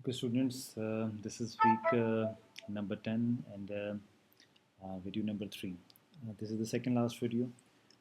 Okay, students, this is week number 10 and video number 3. This is the second last video.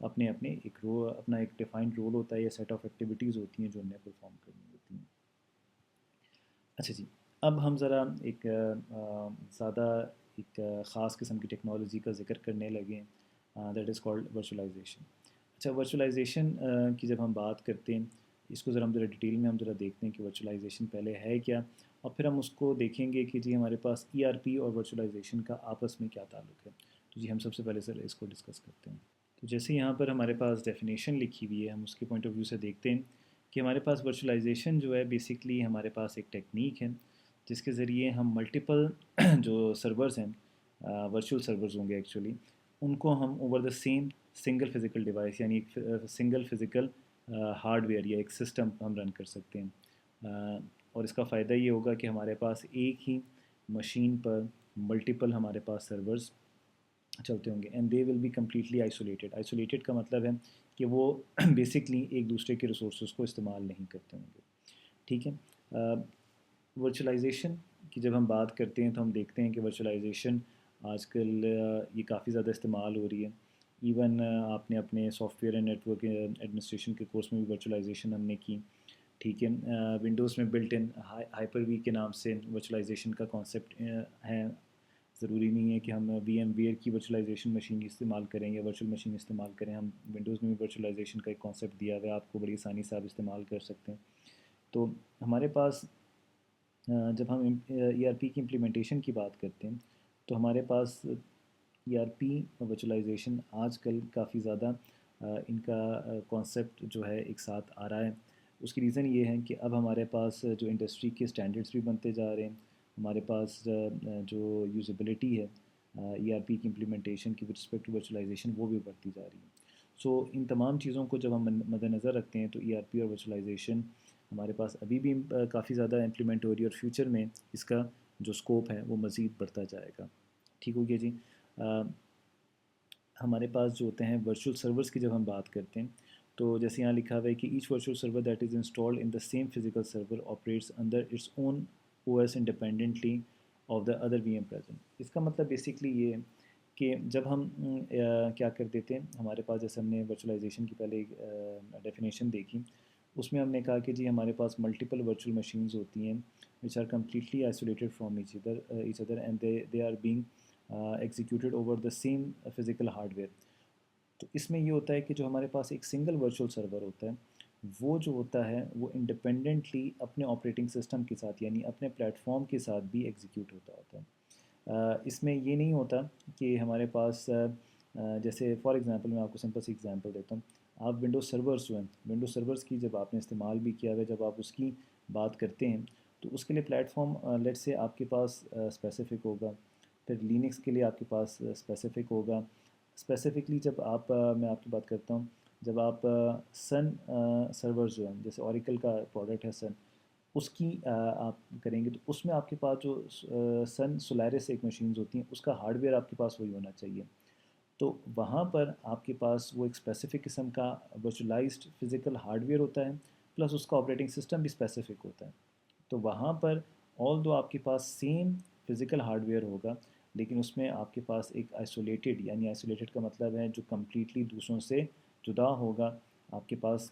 اپنے ایک اپنا ایک defined role ہوتا ہے یا سیٹ آف ایکٹیویٹیز ہوتی ہیں جو انہیں پرفارم کرنی ہوتی ہیں. اچھا جی، اب ہم ذرا ایک زیادہ ایک خاص قسم کی ٹیکنالوجی کا ذکر کرنے لگے ہیں، دیٹ از کالڈ ورچولائزیشن. اچھا، ورچولائزیشن کی جب ہم بات کرتے ہیں، اس کو ذرا ہم ذرا ڈیٹیل میں ہم ذرا دیکھتے ہیں کہ ورچولائزیشن پہلے ہے کیا، اور پھر ہم اس کو دیکھیں گے کہ جی ہمارے پاس ای آر پی اور ورچولائزیشن کا آپس میں کیا تعلق ہے. تو جی ہم سب سے پہلے سر اس کو ڈسکس کرتے ہیں. تو جیسے یہاں پر ہمارے پاس ڈیفینیشن لکھی ہوئی ہے، ہم اس کے پوائنٹ آف ویو سے دیکھتے ہیں کہ ہمارے پاس ورچولائزیشن جو ہے بیسکلی ہمارے پاس ایک ٹیکنیک ہے جس کے ذریعے ہم ملٹیپل جو سرورز ہیں، ورچوئل سرورز ہوں گے ایکچولی، ان کو ہم over the same single physical device یعنی ایک سنگل فزیکل ہارڈ ویئر یا ایک سسٹم ہم رن کر سکتے ہیں. اور اس کا فائدہ یہ ہوگا کہ ہمارے پاس ایک ہی مشین پر ملٹیپل ہمارے پاس سرورز چلتے ہوں گے، and they will be completely isolated. Isolated کا مطلب ہے کہ وہ بیسکلی ایک دوسرے کے ریسورسز کو استعمال نہیں کرتے ہوں گے. ٹھیک ہے. ورچولائزیشن کی جب ہم بات کرتے ہیں تو ہم دیکھتے ہیں کہ ورچولائزیشن آج کل یہ کافی زیادہ استعمال ہو رہی ہے. ایون آپ نے اپنے software and network administration کے کورس میں بھی ورچولائزیشن ہم نے کی. ٹھیک ہے. ونڈوز میں بلٹ ان ہائپر وی کے نام سے ورچولائزیشن کا کانسیپٹ ہے. ضروری نہیں ہے کہ ہم وی ایم ویئر کی ورچولائزیشن مشین استعمال کریں یا ورچوئل مشین استعمال کریں. ہم ونڈوز میں بھی ورچولائزیشن کا ایک کانسیپٹ دیا ہوا ہے، آپ کو بڑی آسانی سے آپ استعمال کر سکتے ہیں. تو ہمارے پاس جب ہم ای آر پی کی امپلیمنٹیشن کی بات کرتے ہیں تو ہمارے پاس ای آر پی ورچولائزیشن آج کل کافی زیادہ ان کا کانسیپٹ جو ہے ایک ساتھ آ رہا ہے. اس کی ریزن یہ ہے کہ اب ہمارے پاس جو انڈسٹری کے اسٹینڈرڈس بھی بنتے جا رہے ہیں، ہمارے پاس جو یوزیبلٹی ہے ای آر پی کی امپلیمنٹیشن کی ود رسپیکٹ ٹو ورچولائزیشن وہ بھی بڑھتی جا رہی ہے. سو ان تمام چیزوں کو جب ہم مد نظر رکھتے ہیں تو ای آر پی اور ورچولائزیشن ہمارے پاس ابھی بھی کافی زیادہ امپلیمنٹ ہو رہی ہے، اور فیوچر میں اس کا جو اسکوپ ہے وہ مزید بڑھتا جائے گا. ٹھیک ہو گیا جی. ہمارے پاس جو ہوتے ہیں ورچوئل سرورز کی جب ہم بات کرتے ہیں تو جیسے یہاں لکھا ہوا ہے کہ each virtual server that is installed in the same physical server operates under its own O S independently of the other V M present. اس کا مطلب بیسکلی یہ ہے کہ جب ہم کیا کر دیتے ہیں، ہمارے پاس جیسے ہم نے ورچولائزیشن کی پہلے ایک ڈیفینیشن دیکھی، اس میں ہم نے کہا کہ جی ہمارے پاس ملٹیپل ورچوئل مشینز ہوتی ہیں which are completely isolated from each other and they are being executed over the same physical hardware. تو اس میں یہ ہوتا ہے کہ جو ہمارے پاس ایک سنگل ورچوئل سرور ہوتا ہے وہ جو ہوتا ہے وہ انڈیپینڈنٹلی اپنے آپریٹنگ سسٹم کے ساتھ یعنی اپنے پلیٹ فارم کے ساتھ بھی ایگزیکیوٹ ہوتا ہے. اس میں یہ نہیں ہوتا کہ ہمارے پاس جیسے فار ایگزامپل میں آپ کو سمپل سی ایگزامپل دیتا ہوں. آپ ونڈوز سرورز جو ہیں، ونڈوز سرورز کی جب آپ نے استعمال بھی کیا ہے، جب آپ اس کی بات کرتے ہیں تو اس کے لیے پلیٹ فارم لیٹ سے آپ کے پاس اسپیسیفک ہوگا. پھر لینکس کے لیے آپ کے پاس اسپیسیفک ہوگا. اسپیسیفکلی جب میں آپ کی بات کرتا ہوں، جب آپ سن سرورز جو ہیں جیسے اوریکل کا پروڈکٹ ہے سن، اس کی آپ کریں گے تو اس میں آپ کے پاس جو سن سولیرس ایک مشینز ہوتی ہیں اس کا ہارڈ ویئر آپ کے پاس وہی ہونا چاہیے. تو وہاں پر آپ کے پاس وہ ایک اسپیسیفک قسم کا ورچولائزڈ فزیکل ہارڈ ویئر ہوتا ہے، پلس اس کا آپریٹنگ سسٹم بھی اسپیسیفک ہوتا ہے. تو وہاں پر آل دو آپ کے پاس سیم فزیکل ہارڈ ویئر ہوگا، لیکن اس میں آپ کے پاس ایک آئسولیٹڈ یعنی آئسولیٹڈ کا مطلب ہے جو کمپلیٹلی دوسروں سے جدا ہوگا. آپ کے پاس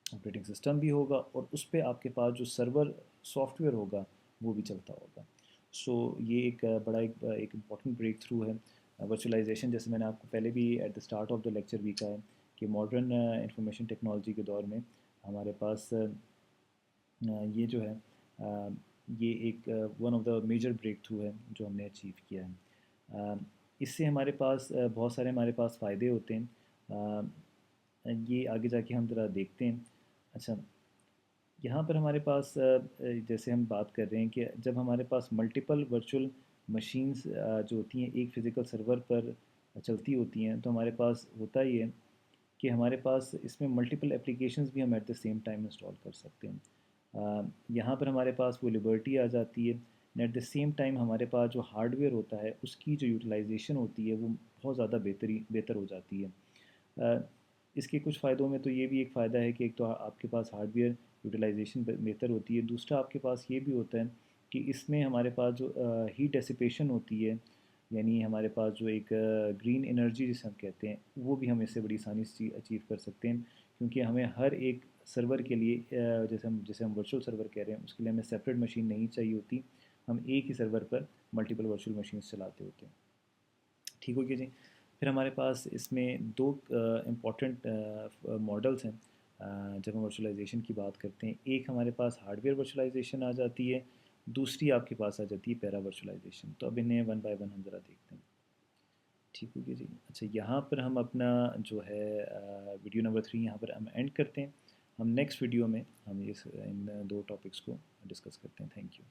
آپریٹنگ سسٹم بھی ہوگا اور اس پہ آپ کے پاس جو سرور سافٹ ویئر ہوگا وہ بھی چلتا ہوگا. سو یہ ایک بڑا ایک امپورٹنٹ بریک تھرو ہے ورچولائزیشن. جیسے میں نے آپ کو پہلے بھی at the start of the lecture بھی کہا ہے کہ ماڈرن انفارمیشن ٹیکنالوجی کے دور میں ہمارے پاس یہ جو ہے یہ ایک one of the major break through ہے جو ہم نے اچیو کیا ہے. اس سے ہمارے پاس بہت سارے ہمارے پاس فائدے ہوتے ہیں، یہ آگے جا کے ہم ذرا دیکھتے ہیں. اچھا، یہاں پر ہمارے پاس جیسے ہم بات کر رہے ہیں کہ جب ہمارے پاس ملٹیپل ورچوئل مشینز جو ہوتی ہیں ایک فزیکل سرور پر چلتی ہوتی ہیں تو ہمارے پاس ہوتا یہ ہے کہ ہمارے پاس اس میں ملٹیپل اپلیکیشنز بھی ہم at the same time install کر سکتے ہیں. یہاں پر ہمارے پاس وہ لبرٹی آ جاتی ہے. ایٹ دا سیم ٹائم ہمارے پاس جو ہارڈ ویئر ہوتا ہے اس کی جو یوٹیلائزیشن ہوتی ہے وہ بہت زیادہ بہتر ہو جاتی ہے. اس کے کچھ فائدوں میں تو یہ بھی ایک فائدہ ہے کہ ایک تو آپ کے پاس ہارڈ ویئر یوٹیلائزیشن بہتر ہوتی ہے. دوسرا آپ کے پاس یہ بھی ہوتا ہے کہ اس میں ہمارے پاس جو ہیٹ ڈیسیپیشن ہوتی ہے یعنی ہمارے پاس جو ایک گرین انرجی جسے ہم کہتے ہیں وہ بھی ہم اس سے بڑی آسانی سے اچیو کر سکتے ہیں، کیونکہ ہمیں ہر ایک سرور کے لیے جیسے ہم ورچوئل سرور کہہ رہے ہیں، اس کے لیے ہمیں سیپریٹ مشین نہیں چاہیے ہوتی، ہم ایک ہی سرور پر ملٹیپل ورچوئل مشینس چلاتے ہوتے ہیں. ٹھیک ہو گیا جی. پھر ہمارے پاس اس میں دو امپورٹنٹ ماڈلس ہیں جب ہم ورچوئلائزیشن کی بات کرتے ہیں. ایک ہمارے پاس ہارڈ ویئر ورچوئلائزیشن آ جاتی ہے، دوسری آپ کے پاس آ جاتی ہے پیرا ورچوئلائزیشن. تو اب انہیں ون بائی ون ہم ذرا دیکھتے ہیں. ٹھیک ہو گیا جی. اچھا، یہاں پر ہم اپنا جو ہے ویڈیو نمبر 3 یہاں پر ہم اینڈ کرتے ہیں. ہم نیکسٹ ویڈیو میں ہم ان دو ٹاپکس کو ڈسکس کرتے ہیں. Thank you.